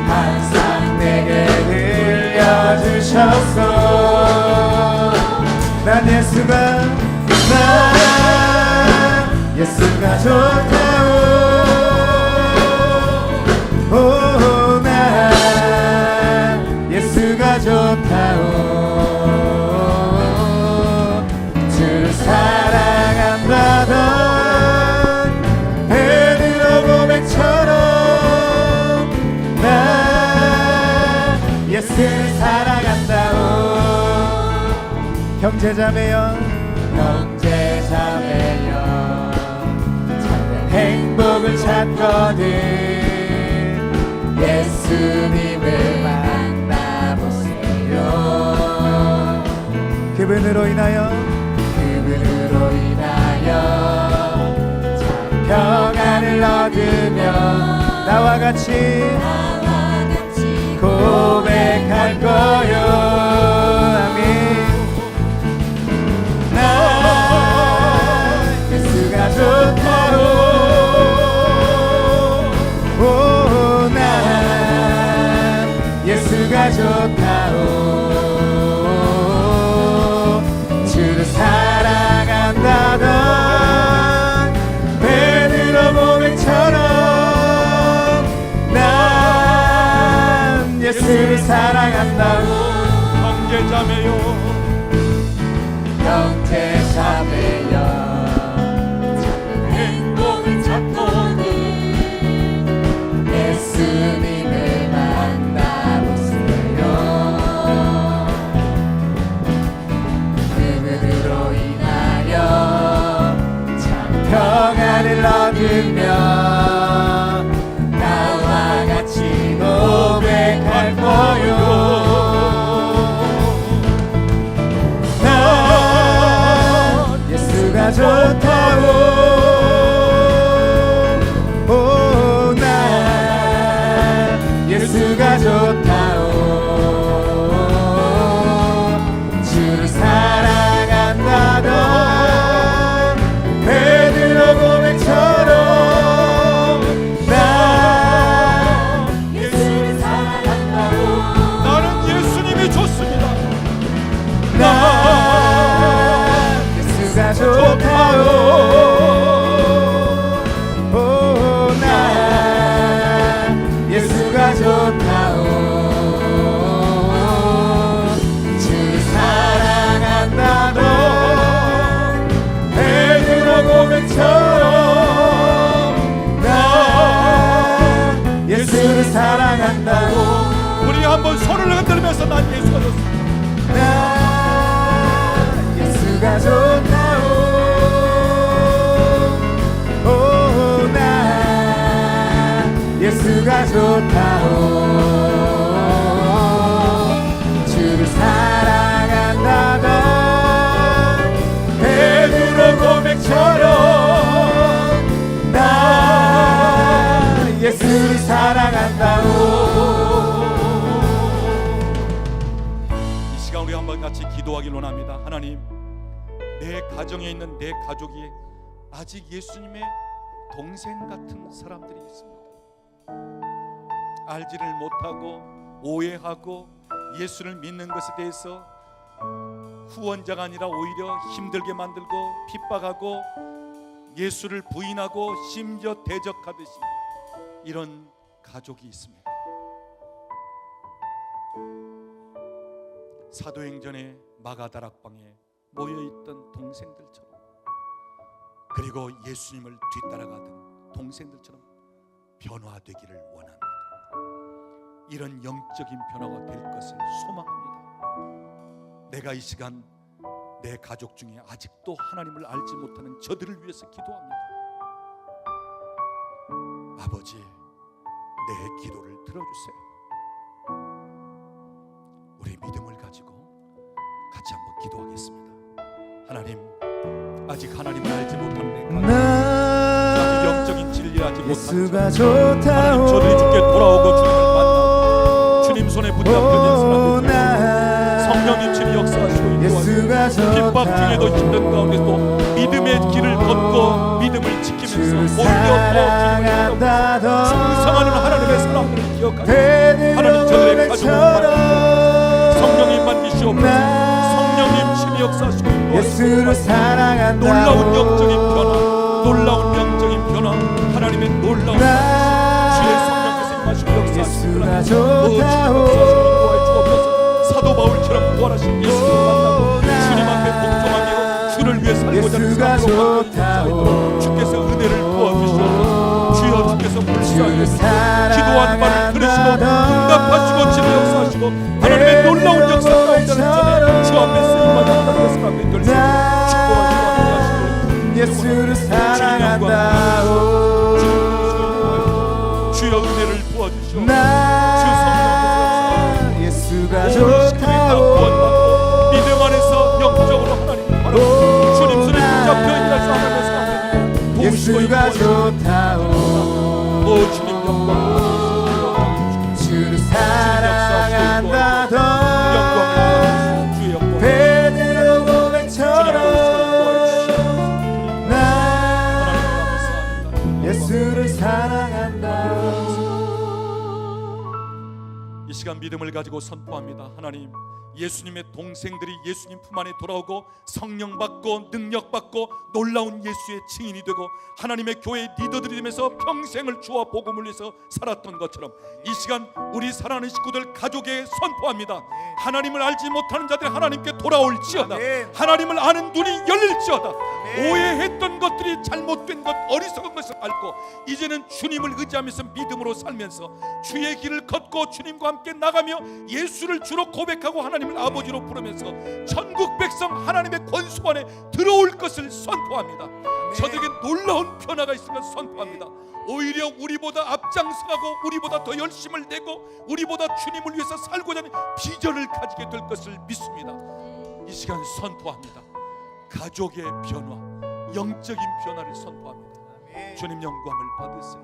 항상 내게 주셨어. 난 예수가 좋다고, 오, 난 예수가 좋다고, 주를 사랑한다던 베드로 고백처럼 난 예수를 사랑한다고. 형제자매여 참된 행복을 찾거든 예수님을 만나보세요. 그분으로 인하여 참 평안을 얻으며 나와 같이 고백할 거요. 아멘. 나 예수가 좋다오. 오, 나 예수가 좋다오. 주를 사랑한다던 베드로 고백처럼 난 예수를 사랑한다고. 형제자매요, 형제자매여 행복을 찾고는 예수님을 만나보세요. 그분으로 인하여 참 평안을 얻으며 나와 같이 고백할 거요. 난 예수가 좋다오. 오, 난 예수가 좋다오. 주를 사랑한다던 베드로 고백처럼 난 예수를 사랑한다고. 나는 예수님이 좋습니다. 난 예수가 좋다오. 오, 난 예수가 좋다오. 주를 사랑한다던 베드로 고백처럼 난 예수를 사랑한다고. 우리 한번 손을 흔들면서 난 예수가 좋습니다. 난 예수가 좋다오. 오, 난 예수가 좋다오. 주를 사랑한다던 베드로 고백처럼 난 예수를 사랑한다오. 이 시간 우리 한번 같이 기도하기를 원합니다. 하나님, 내 가정에 있는 내 가족이 아직 예수님의 동생 같은 사람들이 있습니다. 알지를 못하고 오해하고 예수를 믿는 것에 대해서 후원자가 아니라 오히려 힘들게 만들고 핍박하고 예수를 부인하고 심지어 대적하듯이 이런 가족이 있습니다. 사도행전의 마가다락방에 모여있던 동생들처럼, 그리고 예수님을 뒤따라가던 동생들처럼 변화되기를 원합니다. 이런 영적인 변화가 될 것을 소망합니다. 내가 이 시간 내 가족 중에 아직도 하나님을 알지 못하는 저들을 위해서 기도합니다. 아버지, 내 기도를 들어주세요. 우리 믿음을 가지고 같이 한번 기도하겠습니다. 하나님, 아직 하나님을 알지 못하는 내 가족, 아직 영적인 진리를 알지 못하는 예수가 저, 하나님, 좋다오. 저들이 주께 돌아오고 주님을 만나고 주님 손에 붙잡혀진 사람들, 성령님 주님 역사하시고 예수가 인도하시고 핍박 좋다오. 중에도 힘든 가운데도 믿음의 길을 걷고 믿음을 지키면서 주를 몰렸고 주님을 사랑한다던 충성하는 하나님의 사람들을 기억하시고 베드로 하나님 저들의 가족을 고백처럼 성령님 만드시옵소서. 성령님 친히 역사하시고 예수를 인도하시고 사랑한다. 놀라운 영적인 변화, 놀라운 영적인 변화, 하나님의 놀라운 주의 성령께서 임하시고 역사하시고 예수가 좋다오. 사도 바울처럼 부활하신 예수를 만나고 주님 앞에 복종하며 주를 위해 살고자 하는 예수가 사람으로 좋다오. 주께서 은혜를 부어주시옵소서. 주여, 주께서 불쌍히 주를 여기시고 기도한 바를 들으시고 사랑한다던 응답하시고 치료 역사하시고 하나님의 놀라운 역사 가운데 전에 주 앞에 쓰임받는 하나님의 사람들 열심히 축복하시고 함께하시고 예수를 사랑한다오. 주여 은혜를 부어주시오. 나 예수가 좋다오. 믿음 안에서 영적으로 하나님을 바라보고 주님 손에 붙잡혀 일하시는 하나님의 사람들 도우시고 예수가 인도하시고 좋다오. 오 주님 주를 사랑한다던 주의 영광 베드로 고백처럼 난 예수를 사랑한다. 이 시간 믿음을 가지고 선포합니다. 하나님, 예수님의 동생들이 예수님 품 안에 돌아오고 성령 받고 능력 받고 놀라운 예수의 증인이 되고 하나님의 교회 리더들이 되면서 평생을 주와 복음을 위해서 살았던 것처럼 이 시간 우리 사랑하는 식구들 가족에게 선포합니다. 하나님을 알지 못하는 자들이 하나님께 돌아올지어다. 하나님을 아는 눈이 열릴지어다. 오해했던 것들이 잘못된 것, 어리석은 것을 알고 이제는 주님을 의지하면서 믿음으로 살면서 주의 길을 걷고 주님과 함께 나가며 예수를 주로 고백하고 하나님을 아버지로 부르면서 천국 백성 하나님의 권수 안에 들어올 것을 선포합니다. 저들에게 놀라운 변화가 있음을 선포합니다. 오히려 우리보다 앞장서가고 우리보다 더 열심을 내고 우리보다 주님을 위해서 살고자 하는 비전을 가지게 될 것을 믿습니다. 이 시간 선포합니다. 가족의 변화, 영적인 변화를 선포합니다. 주님 영광을 받으세요.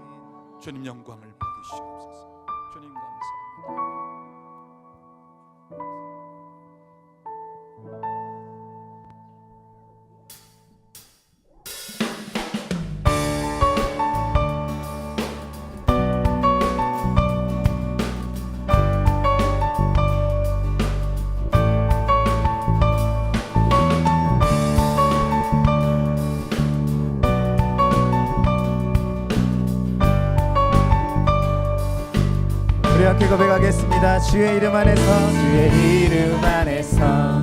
주님 영광을 받으시옵소서. 주님 감사합니다. 우리 함께 고백하겠습니다. 주의 이름 안에서 주의 이름 안에서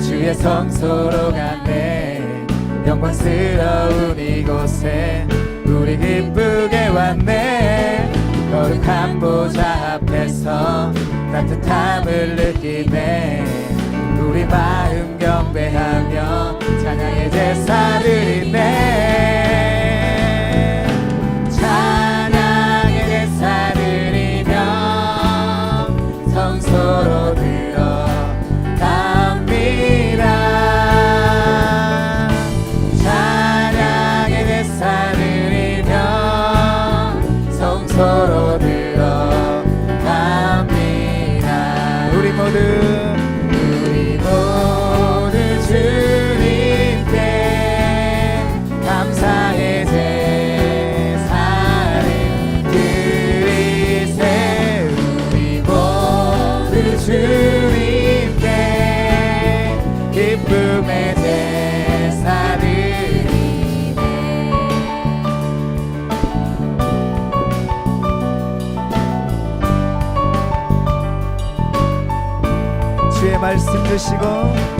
주의 성소로 가네. 영광스러운 이곳에 우리 기쁘게 왔네. 거룩한 보좌 앞에서 따뜻함을 느끼네. 우리 마음 경배하며 찬양의 제사 드리네. 찬양의 제사 드리며 성소로 들어갑니다. 찬양의 제사 드리며 성소로 들어갑니다. 우리 모두 주님께 감사의 제사를 드리세. 우리 모두 주님께 기쁨의 제사 드리네. 주의 말씀 주시고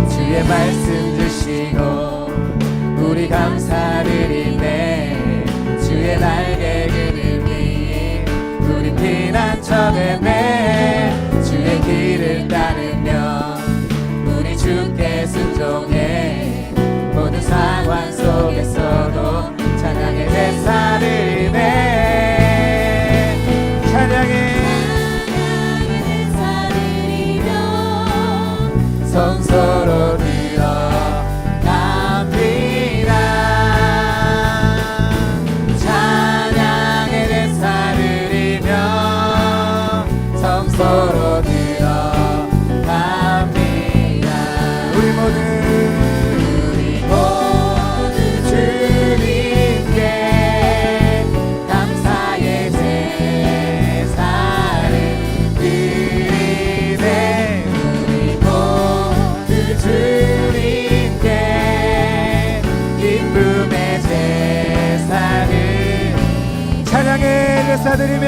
주의 말씀 주시고 우리 감사드리네. 주의 날개 그늘 위에 우리 피난처되네. 주의 길을 따르며 우리 주께 순종해. 모든 상황 속에서도 찬양의 제사드리네. 찬양의 성소로 들어갑니다. 찬양의 제사 드리며 성소로 들어갑니다. 우리 모두 주님께 감사의 제사를 드리네. 주님께 기쁨의 제사를 찬양의 제사 드리며